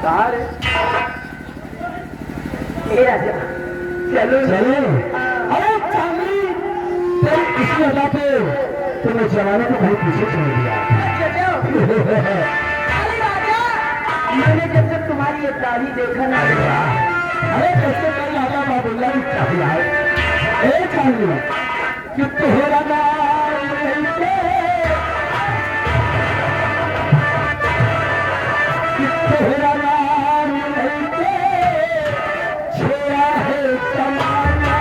सारे राजा चलो चलो। अरे चांदी तेरी किसी अदा पे तुमने जमाने को बहुत पीछे छोड़ दिया। अरे राजा मैंने जब तक तुम्हारी ये दाढ़ी देखा ना अरे कैसे कर राजा बाबूल्ला भी चाहिए ए चांदी कि तेरा नाम लेके कि तेरा नाम लेके छोड़ा है जमाना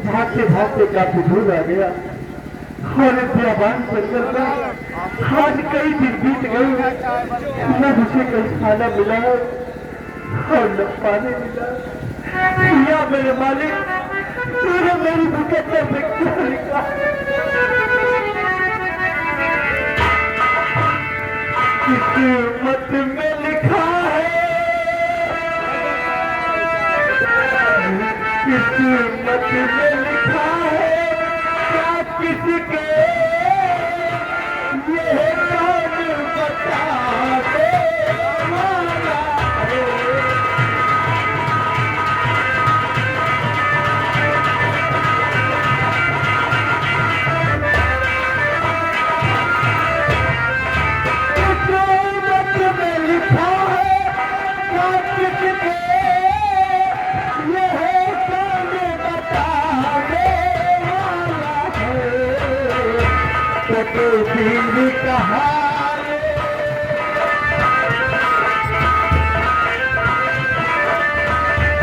भागते भागते काफी दूर आ गया और बियाबान जंगल में आज कई दिन बीत गए न मुझे कहीं खाना मिला है और न पानी मिला। या मेरे मालिक तूने मेरी मुकद्दर में क्या लिखा? किस्मत में लिखा है किस्मत में लिखा है क्या किसके ये कौन बता दे हमारा किस्मत में लिखा है क्या किसके ये है कौन बता दे वाला है तो दिल कहा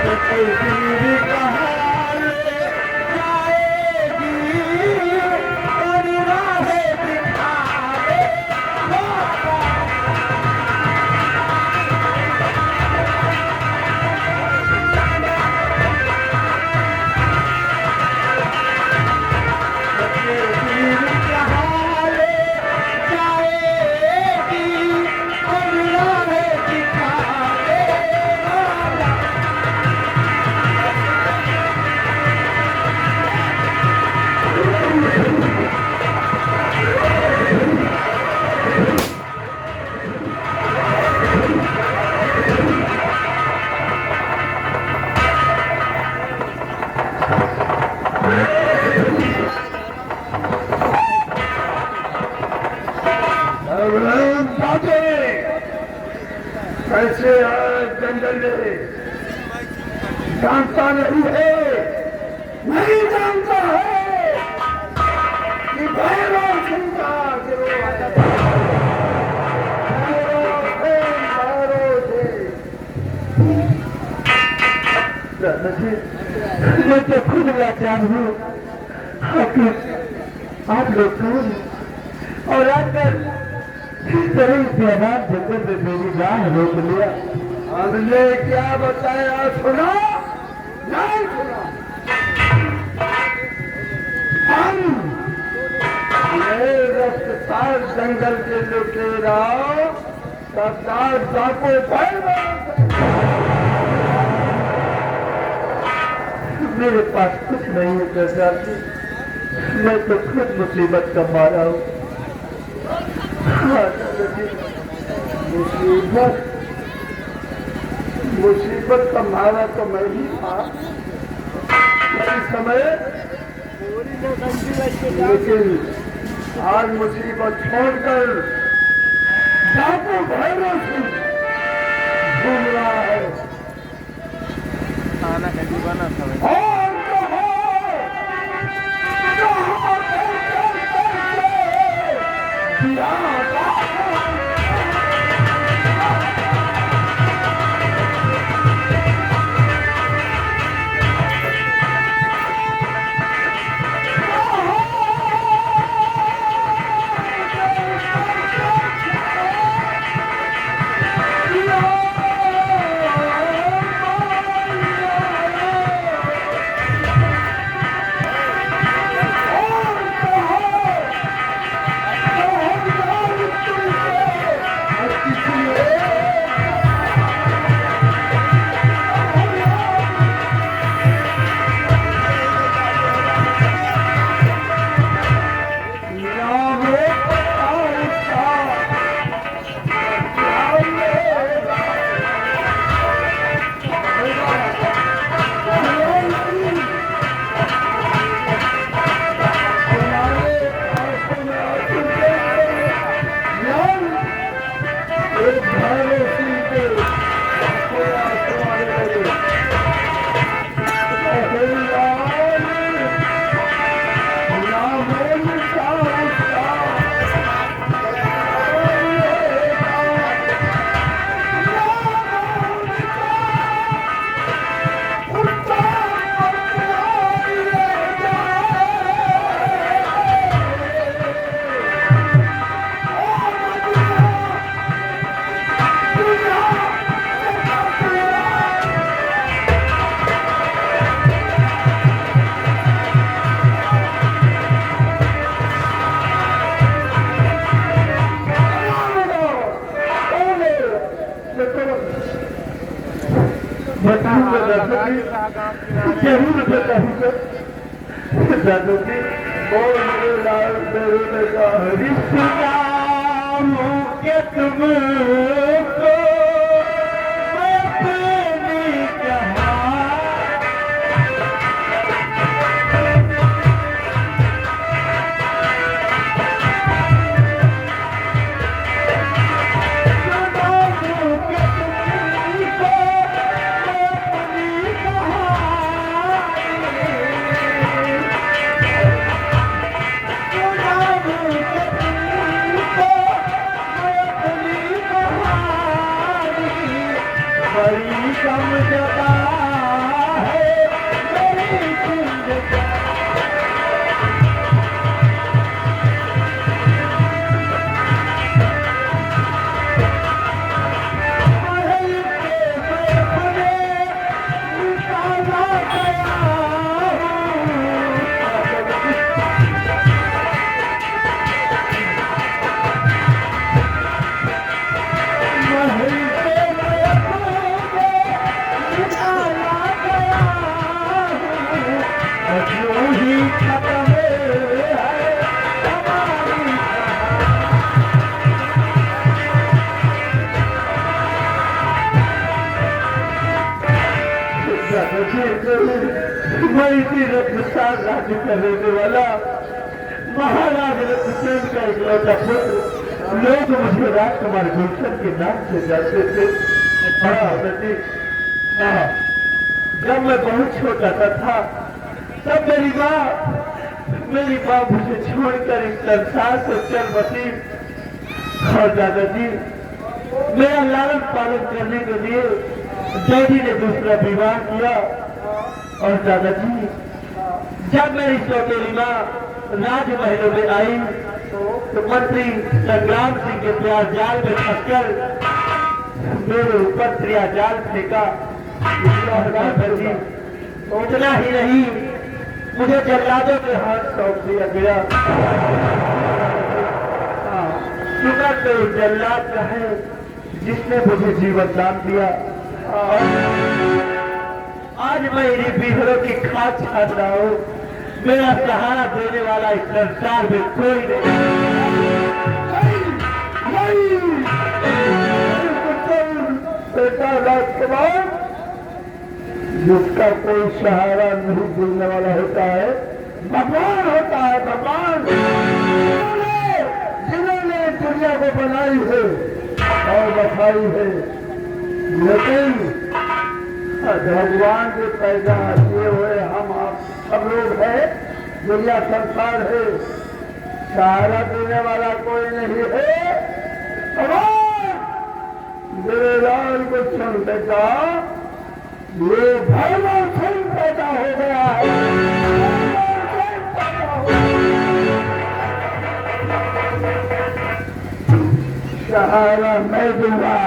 तो दिल कहा जाएगी और राहें दिखा दे कैसे जंगल में जानता नहीं है नहीं जानता है कि भैरव सिंह का गिरोह मैं तो खुद लाचार हूँ आप लोग कौन और आकर इस तरह प्यार जगत में मेरी जान रोक लिया। हमने क्या बताया सुना नहीं सुना? हम रफ्तार जंगल के लुटेरा सरदार डाको मेरे पास कुछ नहीं है सरदार जी, मैं तो खुद मुसीबत का मारा हूँ। मुसीबत का मारा तो मैं ही था इस समय, लेकिन आज मुसीबत छोड़कर डाकू भैरव सिंह घूम रहा है। खाना कभी बना था दादा जी जरूर बताऊंगा। दादा जी और मेरे लाल मेरे का रिश्ता के तुमको अपनी कहा बड़ी कम जगह है मेरी जिंदगी। मैं इसी रफ्तार राज्य करने वाला महाराज रत्नसेन का इकलौता पुत्र। लोग मुझे राजकुमार गुलशन के नाम से जानते थे। हाँ, जब मैं बहुत छोटा सा था तब मेरी माँ मुझे छोड़कर इस संसार से चल बसी। और दादाजी मेरा लालन पालन करने के लिए डैडी ने दूसरा विवाह किया। और दादाजी जब मेरी सौतेली माँ राजमहलों में आई तो मंत्री संग्राम सिंह के प्यार जाल में फंसकर मेरे ऊपर प्रिया जाल फेंका। दादाजी उतना ही नहीं, मुझे जल्लादों के हाथ सौंप दिया गया। शुक्र तो जल्लाद का है जिसने मुझे जीवन दान दिया। आज मैं इन्हीं पीहरों की खाद छाट रहा हूँ। मेरा सहारा देने वाला इस संसार में कोई नहीं। जिसका कोई सहारा नहीं देने वाला होता है भगवान होता है। भगवान जिन्होंने दुनिया को बनाई है और बसाई है, लेकिन भगवान के पैदा किए हुए हम आप सब लोग हैं। दुनिया संसार है, सहारा देने वाला कोई नहीं है। मेरे लाल को सुन बेटा, ये भगवान सिंह पैदा हो गया है। सहारा मैं दूंगा।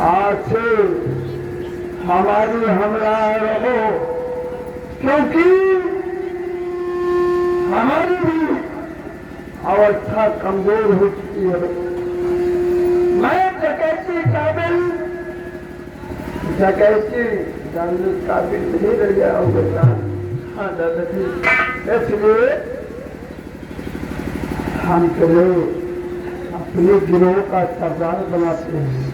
आज से हमारी हमरा रहो, क्योंकि हमारी भी अवस्था कमजोर हो चुकी है। मैं डकैती काबिल जानने काबिल नहीं रह गया हूँ बेटा। हाँ दादाजी, इसलिए हम तुम्हें अपने गिरोह का सरदार बनाते हैं।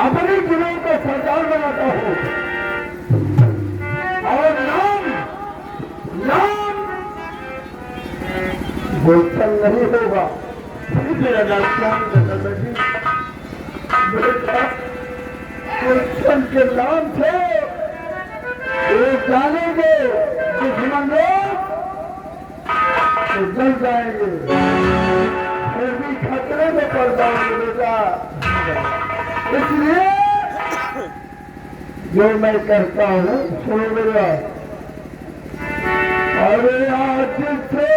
अपने गिरोह का सरदार बनाता हूँ और नाम गुलशन नहीं होगा। मेरा नाम क्या है दादाजी? बेटा गुलशन के नाम से एक जानेंगे दुश्मन लोग तो जल जाएंगे, फिर भी खतरे में पड़ जाएंगे बेटा। इसलिए जो मैं करता हूँ सुनो मेरा। अरे आज से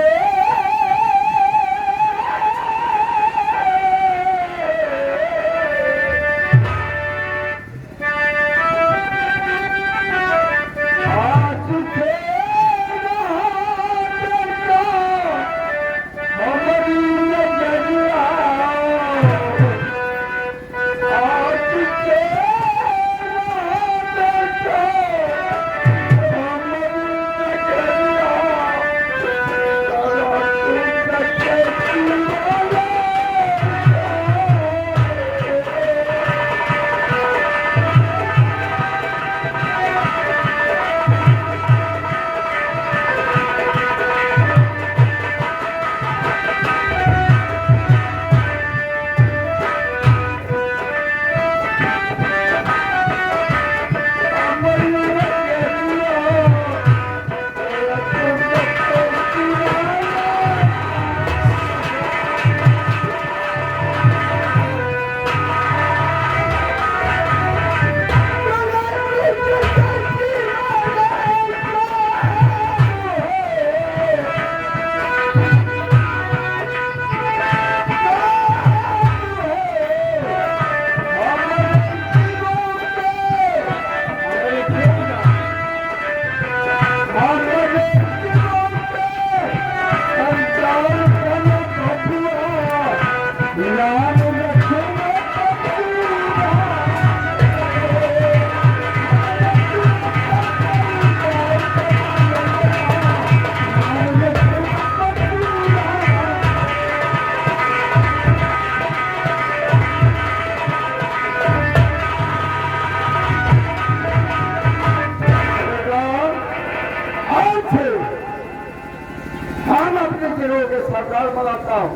दिनों के सरकार मनाता हूँ।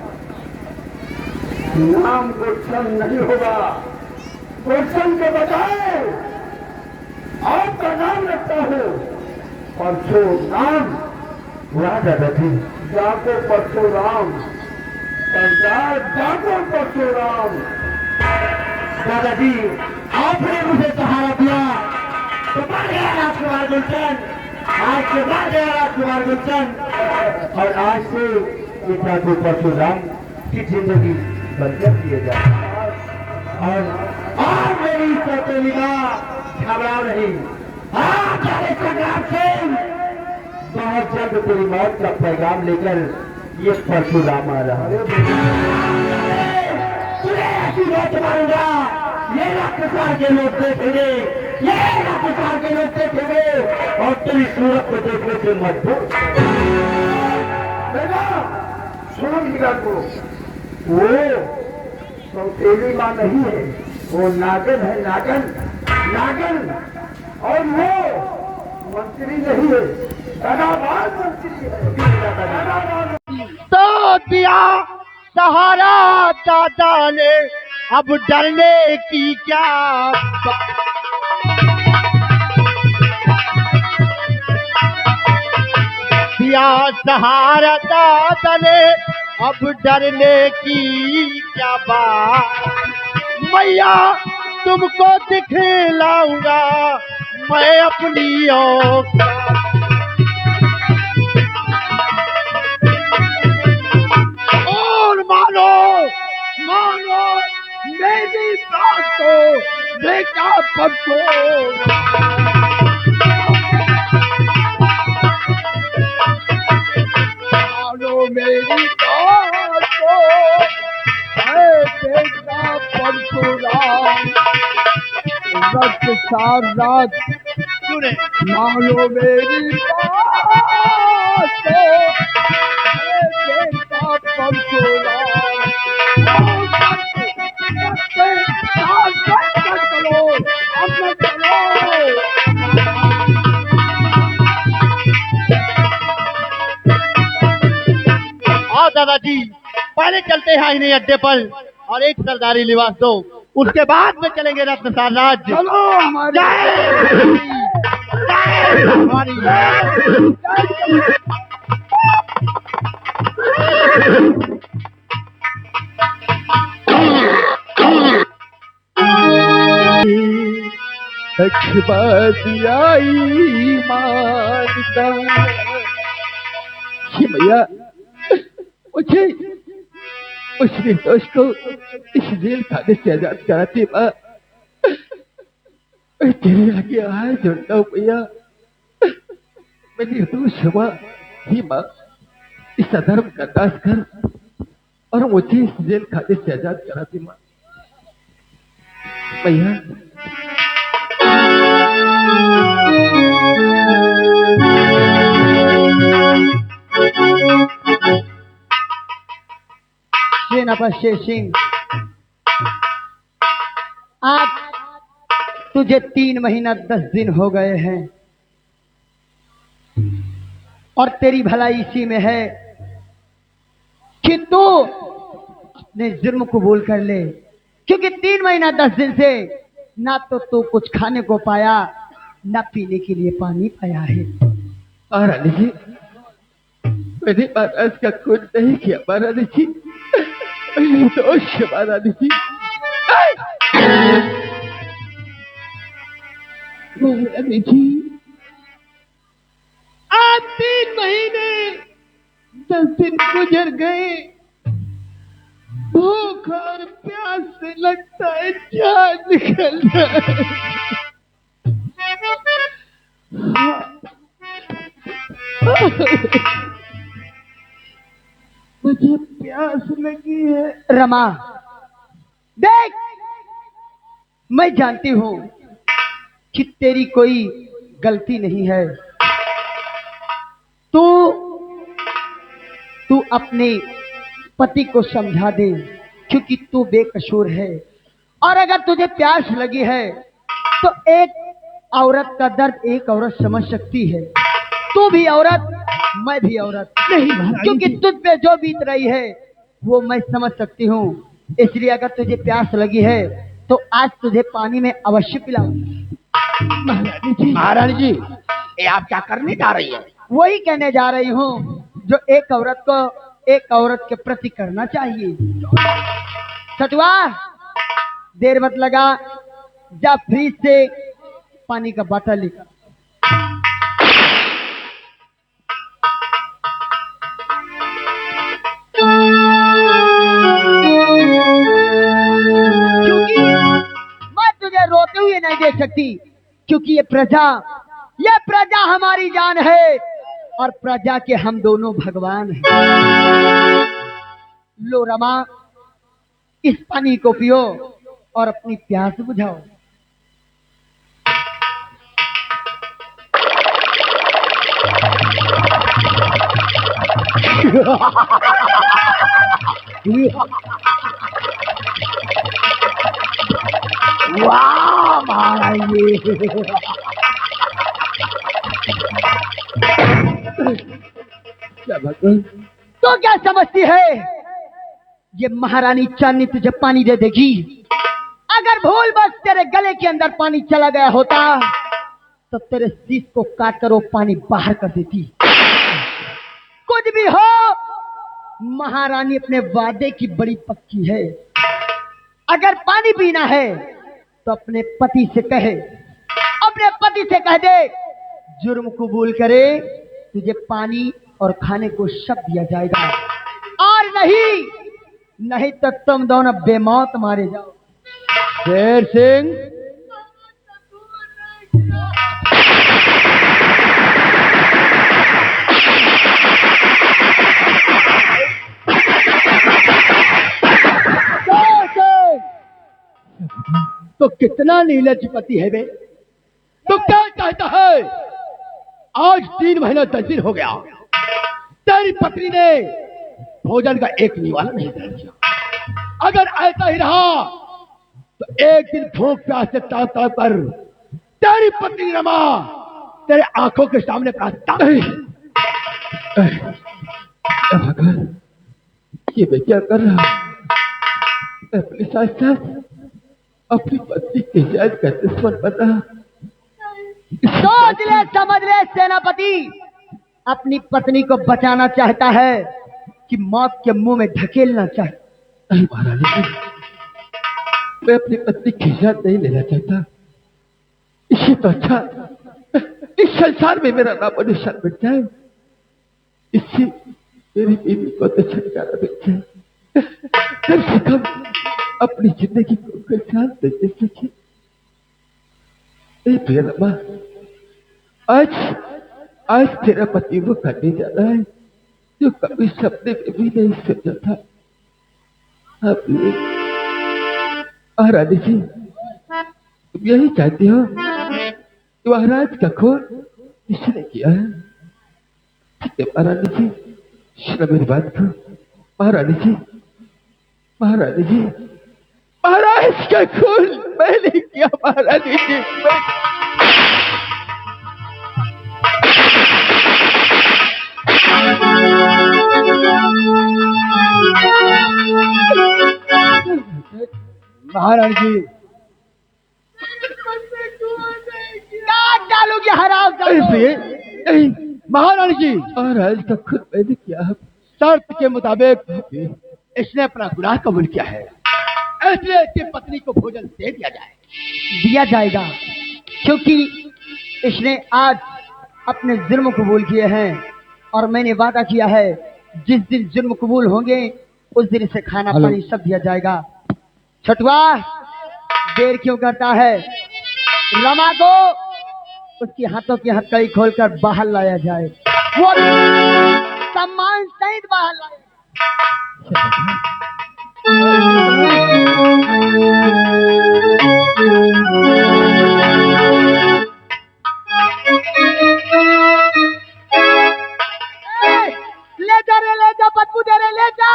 नाम गुलशन नहीं होगा, गुलशन के बजाय आपका नाम रखता हूँ परशुराम। वाह दादाजी, जाको परशुराम, सरदार जाको परशुराम। दादाजी, आपने मुझे सहारा दिया तो मर गया राजकुमार गुलशन, आज से मर गया राजकुमार गुलशन। और आज से ये जाको परशुराम की जिंदगी बंजर किए जाए। और मेरी सौतेली मां घबरा नहीं। हाँ, जाने संग्राम सिंह, बहुत जल्द तेरी मौत का पैगाम लेकर ये परशुराम आ रहा है। तुझे ऐसी मौत मारूंगा, ये राक्षसार के लोग देखेंगे, ये राक्षसार के लोग देखेंगे और तेरी सूरत को देखने से मजबूर। सुनो हीरा को, वो सौतेली मां नहीं है, वो नागन है, नागन नागन। और वो मंत्री नहीं है, दगाबाज मंत्री है। तो दिया सहारा दादा ने, अब डरने की क्या दिया सहारा दादा ने, अब डरने की क्या बात। मैया तुमको दिखलाऊंगा मैं अपनी औकात। और मानो मानो मेरी बात को, बेटा परशुराम। मानो मेरी बात को, बेटा परशुराम। रक्त सारनाथ सुने, मानो मेरी बात को, बेटा परशुराम। चलो अब चलो। आओ दादाजी, पहले चलते हैं इन्हें अड्डे पर और एक सरदारी लिबास दो, उसके बाद में चलेंगे रत्न सारनाथ। चलो हमारी आई मानता भैया, मुझे उस निर्दोष को इस जेल खाने से आजाद कराती माँ, मैं तेरे आगे हाथ जोड़ता हूँ भैया। मैं निर्दोष हुआ ही माँ, इस अधर्म का नाश कर और मुझे इस जेल खाने से आजाद कराती माँ भैया। शेर सिंह, आज तुझे 3 महीना 10 दिन हो गए हैं और तेरी भलाई इसी में है कि तू अपने जुर्म कबूल कर ले, क्योंकि 3 महीना 10 दिन से ना तो तू कुछ खाने को पाया, ना पीने के लिए पानी पाया है। महारानी जी, मैंने महाराज का खून नहीं किया महारानी जी, दोष महारानी जी। महारानी जी, आज 3 महीने 10 दिन गुजर गए, भूख और प्यास से लगता है जान निकल जाए। मुझे प्यास लगी है। रमा, देख, मैं जानती हूँ कि तेरी कोई गलती नहीं है। तू अपने पति को समझा दे, क्योंकि तू बेकसूर है। और अगर तुझे प्यास लगी है तो एक औरत का दर्द एक औरत समझ सकती है। तू भी औरत मैं भी औरत, नहीं महारानी क्योंकि जी। तुझ पे जो बीत रही है वो मैं समझ सकती हूँ। इसलिए अगर तुझे प्यास लगी है तो आज तुझे पानी में अवश्य पिलाऊं। महारानी जी। महारानी जी, ये आप क्या करने जा रही है? वही कहने जा रही हूँ जो एक औरत को एक औरत के प्रति करना चाहिए। सटुआ, देर मत लगा, जा फ्रिज से पानी का बोतल लेकर। क्योंकि मैं तुझे रोते हुए नहीं देख सकती, क्योंकि ये प्रजा हमारी जान है और प्रजा के हम दोनों भगवान हैं। लो रमा, इस पानी को पियो और अपनी प्यास बुझाओ। वाह महारानी जी। क्या भगवान, तो क्या समझती है ये महारानी चांदनी तुझे पानी दे देगी? अगर भूल बस तेरे गले के अंदर पानी चला गया होता तो तेरे शीश को काट कर वो पानी बाहर कर देती। कुछ भी हो, महारानी अपने वादे की बड़ी पक्की है। अगर पानी पीना है तो अपने पति से कहे, अपने पति से कह दे जुर्म कबूल करे, तुझे पानी और खाने को सब दिया जाएगा, और नहीं तो तुम दोनों बेमौत मारे जाओ। शेर सिंह, तो कितना नीलज पति है बे। तो क्या चाहता है? आज 3 महीना 10 दिन हो गया, तेरी पत्नी ने भोजन का एक निवाला नहीं दिया। अगर ऐसा ही रहा तो एक दिन भूख प्यास से तड़प तड़प कर तेरी पत्नी रमा तेरे आंखों के सामने प्रार्थना। भगवान, ये मैं क्या कर रहा हूं? अपने साथ साथ अपनी पत्नी के जायज का दुश्मन बना। सोच ले, समझ ले सेनापति, अपनी पत्नी को बचाना चाहता है कि मौत के मुंह में ढकेलना चाहता? नहीं महारानी जी, मैं अपनी पत्नी की जान नहीं लेना चाहता। इससे तो अच्छा इस संसार में मेरा नाम और निशान मिट जाए। इससे मेरी बीवी को तो छुटकारा मिल जाए, कम से कम अपनी जिंदगी को कोई शांत दे सके। ए प्रिय रमा, आज तेरा पति वो करने जा रहा है जो कभी सपने में भी नहीं सोचा था। आप महारानी जी, तुम यही चाहती हो कि महाराज का खून किसने किया है? ठीक है महारानी जी, सुनो मेरी बात को। महारानी जी, महारानी जी, महाराज का खून मैंने किया। महारानी जी, महारानी जी, काट डालूंगी, हराम नहीं महारानी जी, महाराज का खुद मैंने किया। शर्त के मुताबिक इसने अपना गुनाह कबूल किया है, इसलिए इसकी पत्नी को भोजन दे दिया जाए। दिया जाएगा, क्योंकि इसने आज अपने जुर्म कबूल किए हैं और मैंने वादा किया है जिस दिन जुर्म कबूल होंगे उस दिन इसे खाना पानी सब दिया जाएगा। छठुआ, देर क्यों करता है? रमा को उसके हाथों की हथकड़ी खोलकर बाहर लाया जाए, वो सम्मान सहित बाहर लाया जाए। ले जा रे, ले जा, बदबू दे रे, ले जा।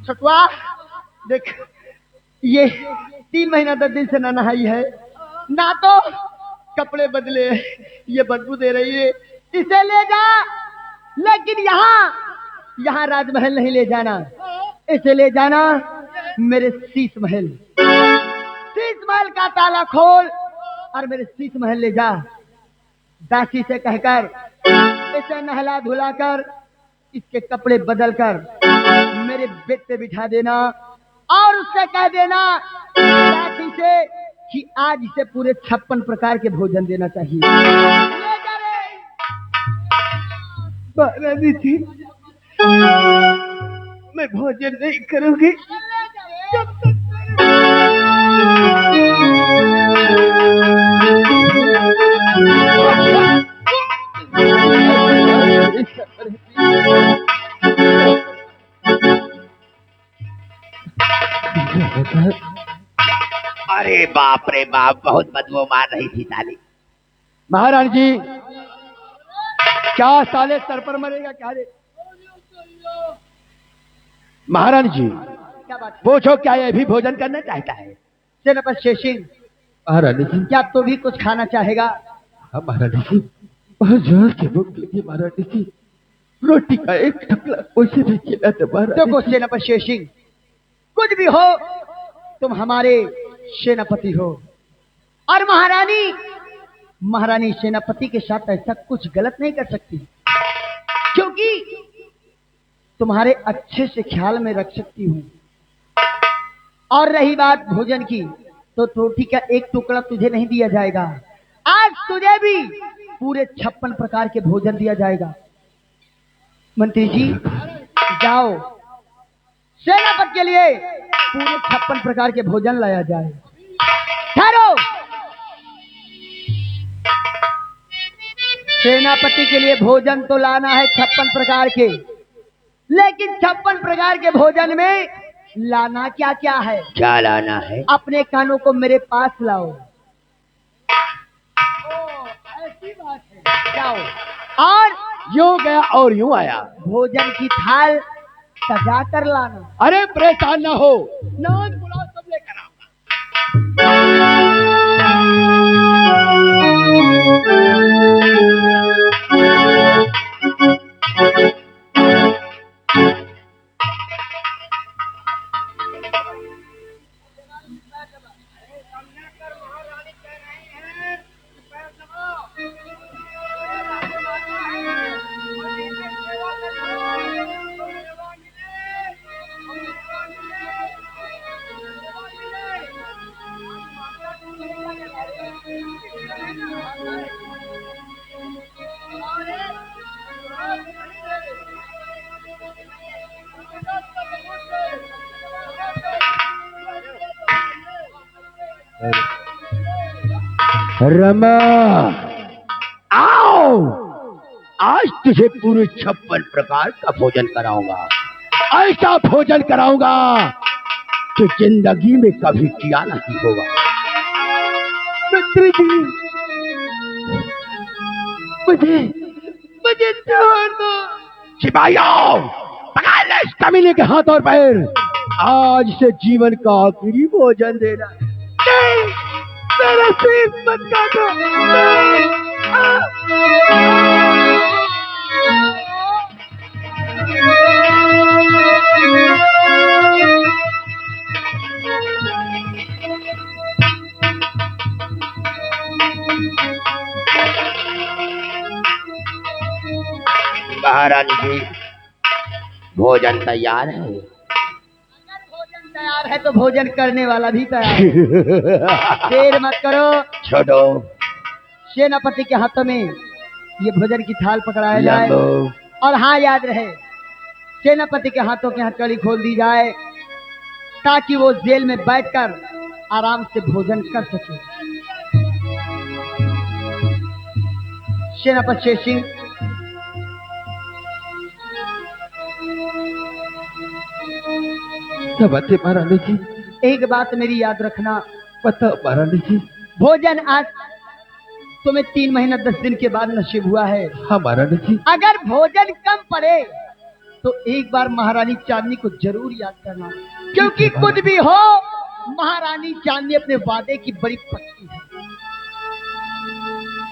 छठुआ, देख, 3 महीना 10 दिन से ना नहाई है, ना तो कपड़े बदले, ये बदबू दे रही है, इसे ले जा। लेकिन यहाँ राजमहल नहीं ले जाना, इसे ले जाना मेरे शीश महल। शीश महल का ताला खोल और मेरे शीश महल ले जा। दासी से कहकर इसे नहला धुलाकर इसके कपड़े बदल कर मेरे बेड पे बिठा देना और उससे कह देना दासी से कि आज इसे पूरे 56 प्रकार के भोजन देना चाहिए। ले जा रे। महारानी जी, मैं भोजन नहीं करूंगी जब तक अरे बाप रे बाप, बहुत बदबू मार रही थी साली। महारानी जी, क्या साले सर पर मरेगा क्या रे? महारानी जी, क्या बात है? पूछो क्या ये भी भोजन करना चाहता है? सेनापति शेषिंग, महारानी जी, क्या तू भी कुछ खाना चाहेगा? हाँ महारानी जी, बहुत जोर से भूख लगी महारानी जी, रोटी का एक टुकड़ा उसे भी खिला दो महारानी देखो जी। सेनापति शेषिंग, कुछ भी हो तुम हमारे सेनापति हो और महारानी सेनापति के साथ ऐसा कुछ गलत नहीं कर सकती, क्योंकि तुम्हारे अच्छे से ख्याल में रख सकती हूँ। और रही बात भोजन की, तो रोटी का एक टुकड़ा तुझे नहीं दिया जाएगा, आज तुझे भी पूरे 56 प्रकार के भोजन दिया जाएगा। मंत्री जी जाओ, सेनापति के लिए पूरे 56 प्रकार के भोजन लाया जाए। ठहरो, सेनापति के लिए भोजन तो लाना है 56 प्रकार के, लेकिन 56 प्रकार के भोजन में लाना क्या क्या है? क्या लाना है? अपने कानों को मेरे पास लाओ। ऐसी बात है, जाओ और यूं गया और यूं आया। भोजन की थाल सजा कर लाना। अरे परेशान ना हो, नान पुलाव सब लेकर आओ। रमा, आओ, आज तुझे पूरे 56 प्रकार का भोजन कराऊंगा। ऐसा भोजन कराऊंगा कि जिंदगी में कभी किया नहीं होगा। मंत्री जी, मुझे छोड़ दो। सिपाहियों, पकड़ ले इस कमीने के हाथ और पैर। आज से जीवन का आखिरी भोजन देना। नहीं, मेरा शीश मत काटो। महारानी जी, भोजन तैयार है। भोजन तैयार है तो भोजन करने वाला भी तैयार है। देर मत करो, छोड़ो, सेनापति के हाथों में ये भोजन की थाल पकड़ाया जाए। लंबो। और हाँ, याद रहे, सेनापति के हाथों की हथकड़ी खोल दी जाए ताकि वो जेल में बैठकर आराम से भोजन कर सके। सेनापति शेषिंग, नमस्ते महारानी जी। एक बात मेरी याद रखना, बताओ महारानी जी। भोजन आज तुम्हें 3 महीना 10 दिन के बाद नसीब हुआ है। हाँ महारानी जी। अगर भोजन कम पड़े तो एक बार महारानी चांदनी को जरूर याद करना, क्योंकि कुछ भी हो महारानी चांदनी अपने वादे की बड़ी पक्की है।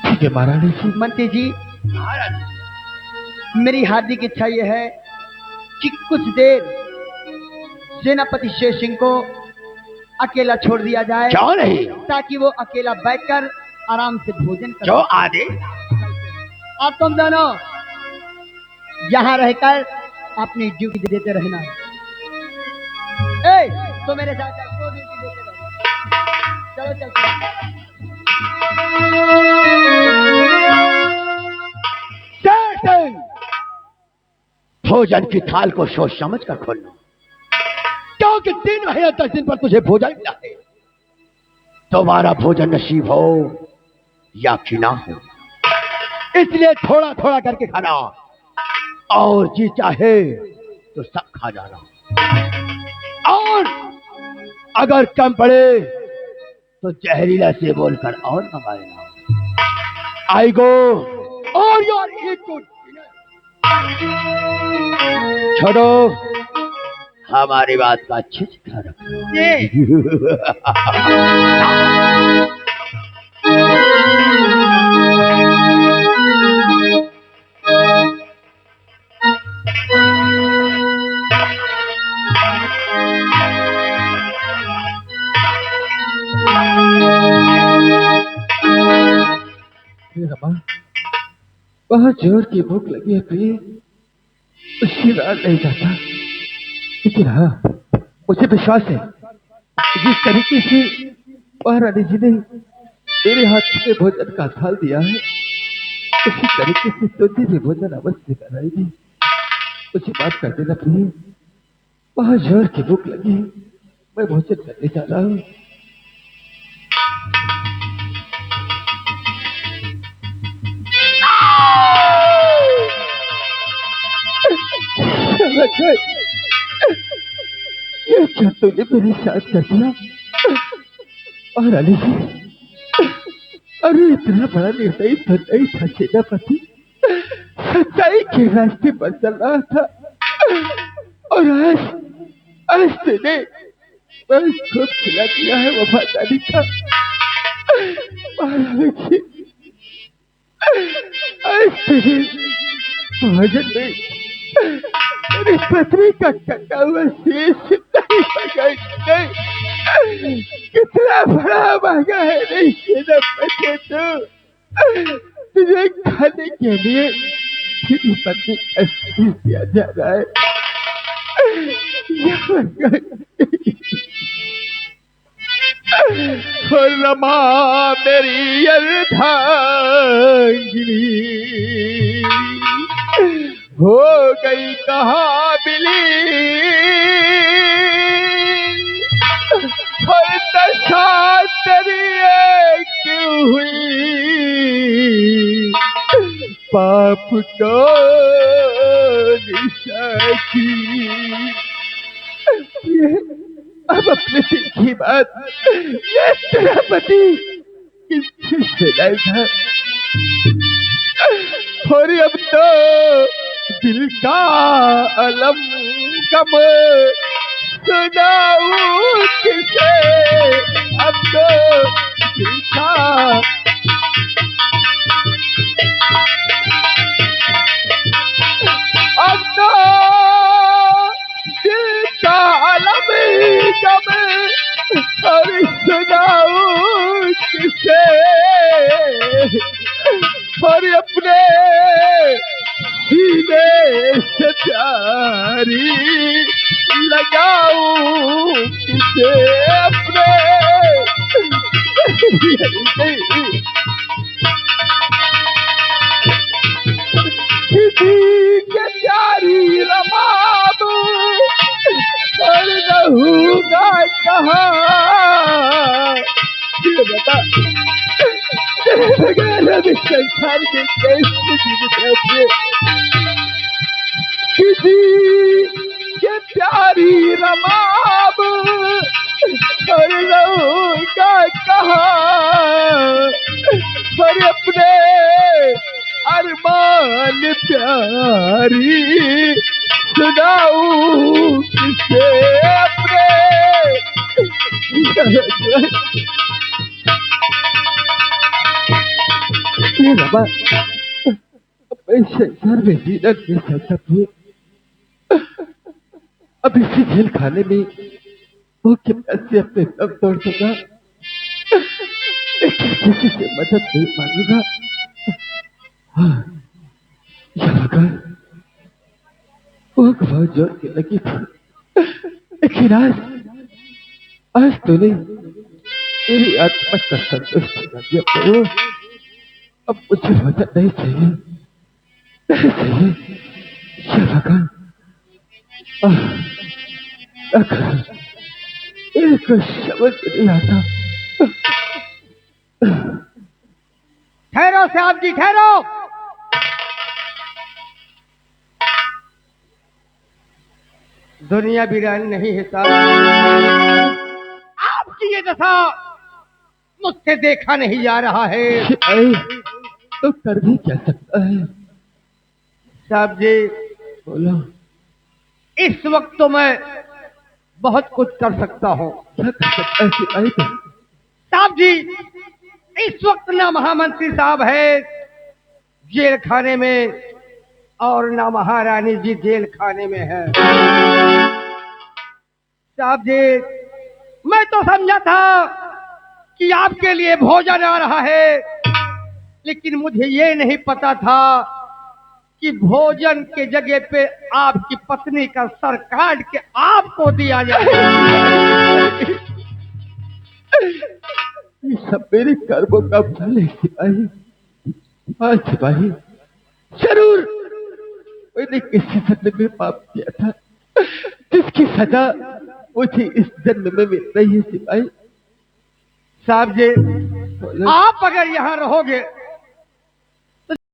ठीक है महारानी जी। मंत्री जी, मेरी हार्दिक इच्छा यह है कि कुछ देर सेनापति शेर सिंह को अकेला छोड़ दिया जाए। क्यों नहीं? ताकि वो अकेला बैठकर आराम से भोजन कर। जो आदि अब तुम दोनों यहाँ रहकर अपनी ड्यूटी देते रहना। ए, तो मेरे साथ चल, तो ड्यूटी देते रहना। चलो चल। भोजन की थाल को सोच समझ कर खोलना, क्योंकि 3 महीने 10 दिन पर तुझे भोजन मिला है। तुम्हारा भोजन नसीब हो या कि ना हो, इसलिए थोड़ा थोड़ा करके खाना, और जी चाहे तो सब खा जाना, और अगर कम पड़े तो जहरीला से बोलकर और मंगा लेना। आई गो और योर ईट गुड। छोड़ो, हमारी बात का अच्छे से ख्याल रखो। रमा, बहुत जोर की भूख लगी है प्रिय, शिरार नहीं जाता। लेकिन हाँ, मुझे विश्वास है जिस तरीके से महारानी जी ने मेरे हाथ में भोजन का थाल दिया है, उसी तरीके से तुझे भी भोजन अवश्य कराएगी। मुझे माफ कर देना प्रिय, बहुत जोर की भूख लगी है, मैं भोजन करने जा रहा हूँ। ये क्या तूने मेरे साथ कर दिया महारानी जी? अरे इतना बड़ा निर्दयी तो नहीं था सेनापति, सच्चाई के रास्ते पर चल रहा था, और आज तूने बस खूब खिला दिया है वफादारी का। महारानी जी, आज तेरे भोजन में मेरी पत्नी का कटा हुआ शेष नहीं, कितना बड़ा महंगा है नहीं सेनापति तो तुझे खाने के लिए तेरी पत्नी का शेष दिया जा रहा है। रमा मेरी अर्धांगिनी हो गई कहाँ बिली, और दशा तेरी क्यों हुई, पाप को निशाची। अब अपने दिल की बात ये तेरा पति किससे सुनाएगा, और अब तो दिल का अलम कम सुनाऊं किसे, अब तो दिल का अलम कम और सुनाऊं किसे, और अपने सीने से प्यारी लगाऊं किसे, अपने किसी के प्यारी रमा दूं और रहूंगा कहाँ, बता तेरे बगैर अभी संसार में कैसे जीवित रहते। किसी के प्यारी रमा दूं और रहूंगा कहाँ, पर अपने अरमान प्यारी सुनाऊं किसे, अपने बाबा संसार में जीना नहीं चाहता हूँ। अब इसी जेल खाने में वो के पैसे अपने दम तोड़ दूंगा, लेकिन किसी से मदद नहीं मांगूंगा। हाँ, वो बहुत जोर के लगी थी, लेकिन आज तूने मेरी आत्मा का संतुष्ट कर दिया प्रभु। अब मुझे मदद नहीं चाहिए, नहीं चाहिए। भगवान मेरे को समझ नहीं आता। ठहरो साहब जी, ठहरो। दुनिया वीरान नहीं है साहब, आपकी ये दशा मुझसे देखा नहीं जा रहा है। तो कर भी क्या सकता है साहब जी? बोलो। इस वक्त तो मैं बहुत कुछ कर सकता हूँ। क्या कर सकता है सिपाही? साहब जी, इस वक्त ना महामंत्री साहब है जेल खाने में और ना महारानी जी जेल खाने में है। साहब जी, मैं तो समझा था कि आपके लिए भोजन आ रहा है, लेकिन मुझे ये नहीं पता था कि भोजन के जगह पे आपकी पत्नी का सर काट के आपको दिया जाएगा। ये सब मेरे कर्मों का फल है सिपाही। हाँ सिपाही, जरूर मैंने किसी जन्म में पाप किया था, जिसकी सजा मुझे इस जन्म में मिल रही है सिपाही। साहब जी, आप अगर यहाँ रहोगे